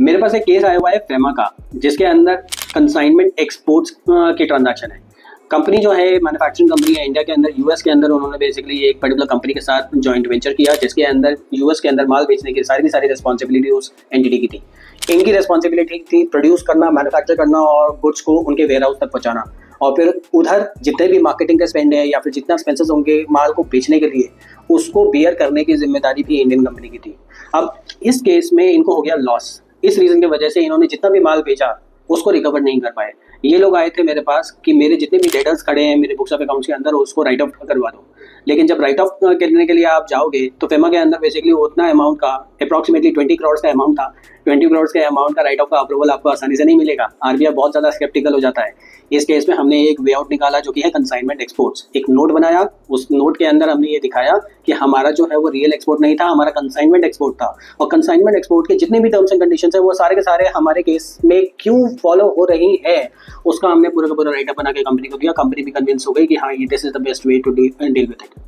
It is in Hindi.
मेरे पास एक केस आया हुआ है फेमा का, जिसके अंदर कंसाइनमेंट एक्सपोर्ट्स के ट्रांजैक्शन है। कंपनी जो है मैन्युफैक्चरिंग कंपनी है इंडिया के अंदर, यूएस के अंदर उन्होंने बेसिकली एक पर्टिकुलर कंपनी के साथ जॉइंट वेंचर किया, जिसके अंदर यूएस के अंदर माल बेचने की सारी रिस्पॉन्सिबिलिटी उस एंटिटी की थी। इनकी रिस्पॉन्सिबिलिटी थी प्रोड्यूस करना, मैन्युफैक्चर करना और गुड्स को उनके वेयर हाउस तक पहुंचाना, और फिर उधर जितने भी मार्केटिंग का स्पेंड है या फिर जितना एक्सपेंसेस होंगे माल को बेचने के लिए, उसको बेयर करने की जिम्मेदारी भी इंडियन कंपनी की थी। अब इस केस में इनको हो गया लॉस। इस रीजन की वजह से इन्होंने जितना भी माल बेचा उसको रिकवर नहीं कर पाए। ये लोग आए थे मेरे पास कि मेरे जितने भी डेटर्स खड़े हैं मेरे बुक्स ऑफ अकाउंट्स के अंदर, उसको राइट ऑफ करवा दो। लेकिन जब राइट ऑफ करने के लिए आप जाओगे तो फेमा के अंदर बेसिकली उतना अमाउंट का, अप्रॉक्सीमेटली 20 करोड़ का अमाउंट था। 20 करोड़ के अमाउंट का राइट ऑफ का अप्रूवल आपको आसानी से नहीं मिलेगा। आरबीआई बहुत ज़्यादा स्केप्टिकल हो जाता है। इस केस में हमने एक वे आउट निकाला जो कि है कंसाइनमेंट एक्सपोर्ट्स। एक नोट बनाया, उस नोट के अंदर हमने ये दिखाया कि हमारा जो है वो रियल एक्सपोर्ट नहीं था, हमारा कंसाइनमेंट एक्सपोर्ट था। और कंसाइनमेंट एक्सपोर्ट के जितने भी टर्म्स एंड कंडीशंस है वो सारे के सारे हमारे केस में क्यों फॉलो हो रही है, उसका हमने पूरा का पूरा राइटअप बना के कंपनी को दिया। कंपनी भी कन्विंस हो गई कि हाँ, ये this is the best way to deal with it.